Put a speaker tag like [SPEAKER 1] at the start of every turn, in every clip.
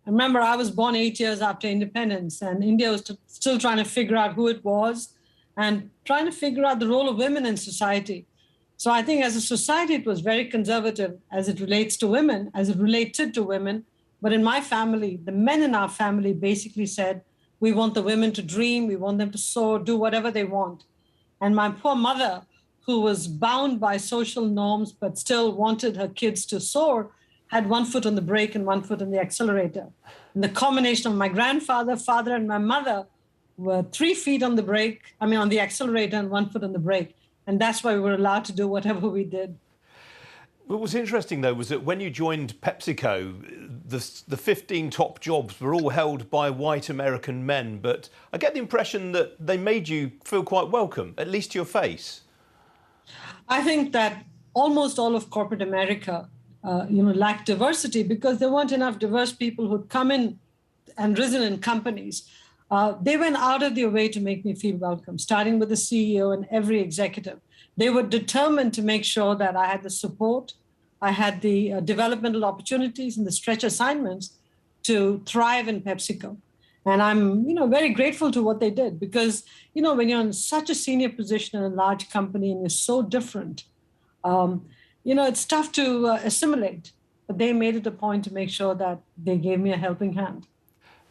[SPEAKER 1] Remember, I was born 8 years after independence, and India was still trying to figure out who it was and trying to figure out the role of women in society. So I think as a society, it was very conservative as it relates to women, as it related to women. But in my family, the men in our family basically said, we want the women to dream, we want them to soar, do whatever they want. And my poor mother, who was bound by social norms but still wanted her kids to soar, had one foot on the brake and one foot on the accelerator. And the combination of my grandfather, father, and my mother were 3 feet on the brake, on the accelerator, and 1 foot on the brake. And that's why we were allowed to do whatever we did.
[SPEAKER 2] What was interesting, though, was that when you joined PepsiCo, the 15 top jobs were all held by white American men. But I get the impression that they made you feel quite welcome, at least to your face.
[SPEAKER 1] I think that almost all of corporate America, lacked diversity because there weren't enough diverse people who'd come in and risen in companies. They went out of their way to make me feel welcome, starting with the CEO and every executive. They were determined to make sure that I had the support, I had the developmental opportunities and the stretch assignments to thrive in PepsiCo. And I'm, very grateful to what they did because, when you're in such a senior position in a large company and you're so different, it's tough to assimilate. But they made it a point to make sure that they gave me a helping hand.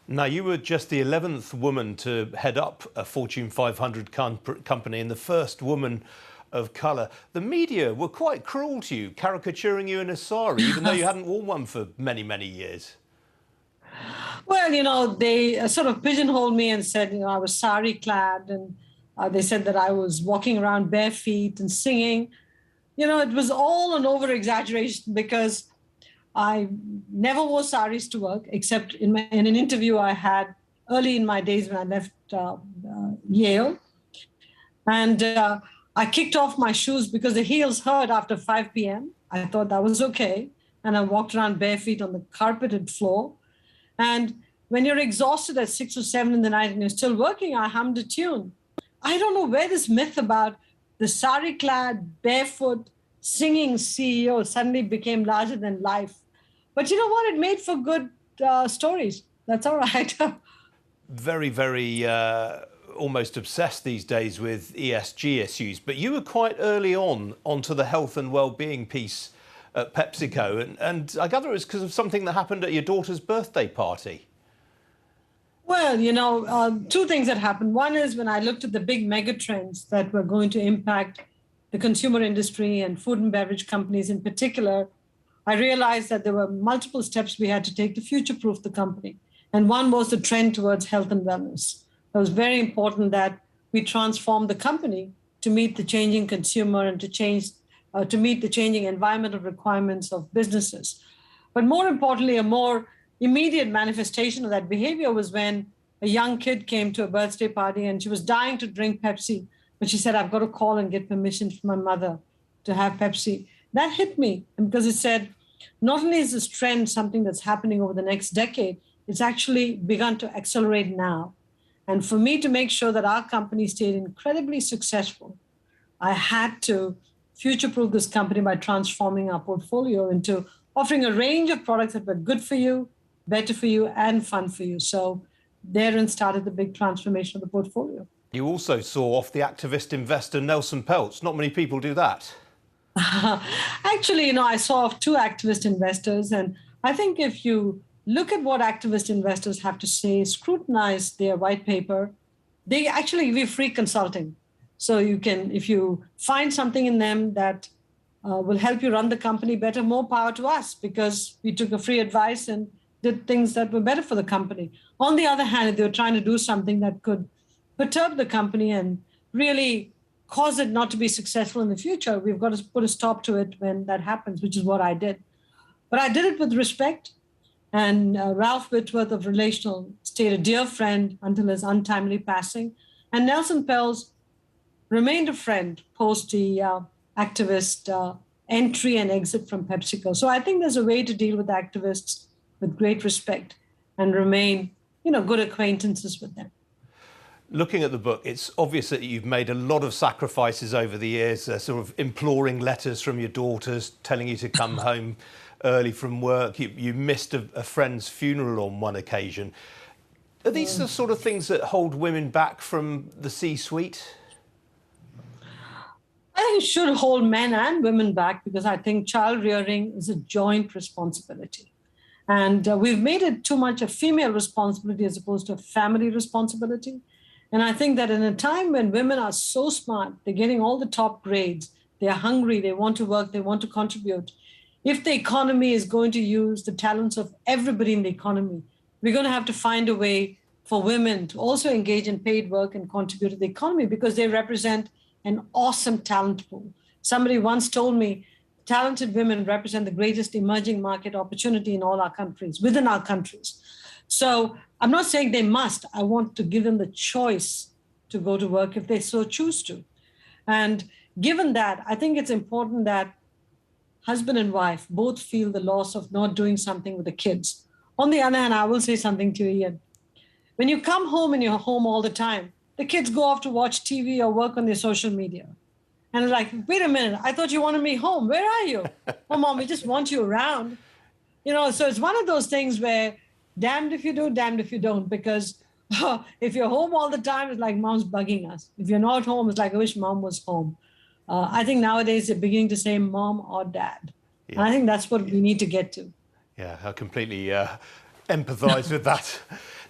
[SPEAKER 2] Now, you were just the 11th woman to head up a Fortune 500 company and the first woman of colour. The media were quite cruel to you, caricaturing you in a sari, even though you hadn't worn one for many, many years.
[SPEAKER 1] Well, they sort of pigeonholed me and said, I was sari clad, and they said that I was walking around bare feet and singing. It was all an over-exaggeration because I never wore saris to work, except in an interview I had early in my days when I left Yale. And I kicked off my shoes because the heels hurt after 5 p.m. I thought that was okay. And I walked around bare feet on the carpeted floor. And when you're exhausted at 6 or 7 in the night and you're still working, I hummed a tune. I don't know where this myth about the sari-clad, barefoot, singing CEO suddenly became larger than life. But you know what? It made for good stories. That's all right.
[SPEAKER 2] Very, very almost obsessed these days with ESG issues. But you were quite early onto the health and well-being piece at PepsiCo. And I gather it was because of something that happened at your daughter's birthday party.
[SPEAKER 1] Well, two things that happened. One is when I looked at the big mega trends that were going to impact the consumer industry and food and beverage companies in particular, I realized that there were multiple steps we had to take to future-proof the company. And one was the trend towards health and wellness. It was very important that we transform the company to meet the changing consumer and to meet the changing environmental requirements of businesses. But more importantly, a more immediate manifestation of that behavior was when a young kid came to a birthday party and she was dying to drink Pepsi. But she said, I've got to call and get permission from my mother to have Pepsi. That hit me because it said, not only is this trend something that's happening over the next decade, it's actually begun to accelerate now. And for me to make sure that our company stayed incredibly successful, I had to future-proof this company by transforming our portfolio into offering a range of products that were good for you, better for you, and fun for you. So therein started the big transformation of the portfolio.
[SPEAKER 2] You also saw off the activist investor Nelson Peltz. Not many people do that.
[SPEAKER 1] Actually, I saw off 2 activist investors. And I think if you look at what activist investors have to say, scrutinize their white paper, they actually give you free consulting. So you can, if you find something in them that will help you run the company better, more power to us, because we took a free advice and did things that were better for the company. On the other hand, if they were trying to do something that could perturb the company and really cause it not to be successful in the future, we've got to put a stop to it when that happens, which is what I did. But I did it with respect. And Ralph Whitworth of Relational stayed a dear friend until his untimely passing. And Nelson Peltz remained a friend post the activist entry and exit from PepsiCo. So I think there's a way to deal with activists with great respect and remain, good acquaintances with them.
[SPEAKER 2] Looking at the book, it's obvious that you've made a lot of sacrifices over the years, sort of imploring letters from your daughters telling you to come home early from work. You missed a friend's funeral on one occasion. Are these the sort of things that hold women back from the C-suite?
[SPEAKER 1] I think it should hold men and women back because I think child rearing is a joint responsibility. And we've made it too much a female responsibility as opposed to a family responsibility. And I think that in a time when women are so smart, they're getting all the top grades, they're hungry, they want to work, they want to contribute. If the economy is going to use the talents of everybody in the economy, we're going to have to find a way for women to also engage in paid work and contribute to the economy because they represent an awesome talent pool. Somebody once told me, talented women represent the greatest emerging market opportunity in all our countries, within our countries. So I'm not saying they must. I want to give them the choice to go to work if they so choose to. And given that, I think it's important that husband and wife both feel the loss of not doing something with the kids. On the other hand, I will say something to you, Ian. When you come home and you're home all the time, the kids go off to watch TV or work on their social media. And it's like, wait a minute, I thought you wanted me home. Where are you? Oh, Mom, we just want you around. So it's one of those things where damned if you do, damned if you don't, because if you're home all the time, it's like Mom's bugging us. If you're not home, it's like, I wish Mom was home. I think nowadays they're beginning to say Mom or Dad. Yeah. And I think that's what we need to get to.
[SPEAKER 2] Yeah, I completely empathise with that.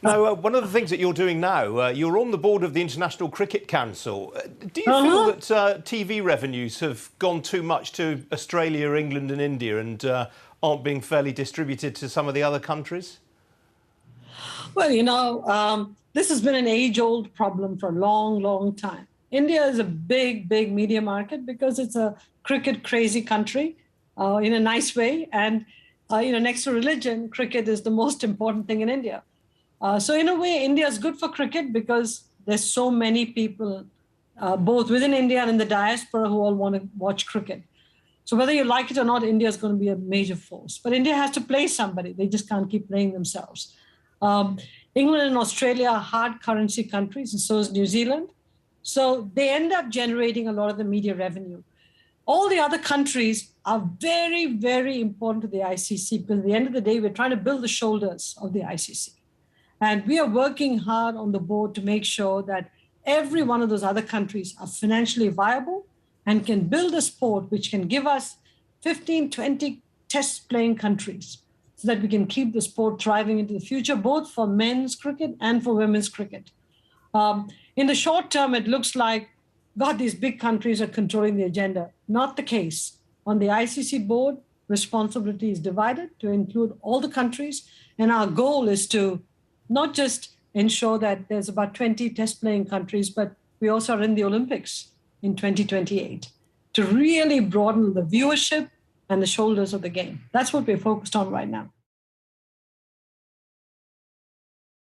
[SPEAKER 2] Now, one of the things that you're doing now, you're on the board of the International Cricket Council. Do you feel that TV revenues have gone too much to Australia, England and India and aren't being fairly distributed to some of the other countries?
[SPEAKER 1] Well, this has been an age-old problem for a long, long time. India is a big, big media market because it's a cricket-crazy country in a nice way. And, next to religion, cricket is the most important thing in India. So in a way, India is good for cricket because there's so many people, both within India and in the diaspora, who all want to watch cricket. So whether you like it or not, India is going to be a major force. But India has to play somebody. They just can't keep playing themselves. England and Australia are hard currency countries, and so is New Zealand. So they end up generating a lot of the media revenue. All the other countries are very, very important to the ICC because at the end of the day, we're trying to build the shoulders of the ICC. And we are working hard on the board to make sure that every one of those other countries are financially viable and can build a sport which can give us 15, 20 test-playing countries so that we can keep the sport thriving into the future, both for men's cricket and for women's cricket. In the short term, it looks like, God, these big countries are controlling the agenda. Not the case. On the ICC board, responsibility is divided to include all the countries. And our goal is to not just ensure that there's about 20 test-playing countries, but we also are in the Olympics in 2028 to really broaden the viewership and the shoulders of the game. That's what we're focused on right now.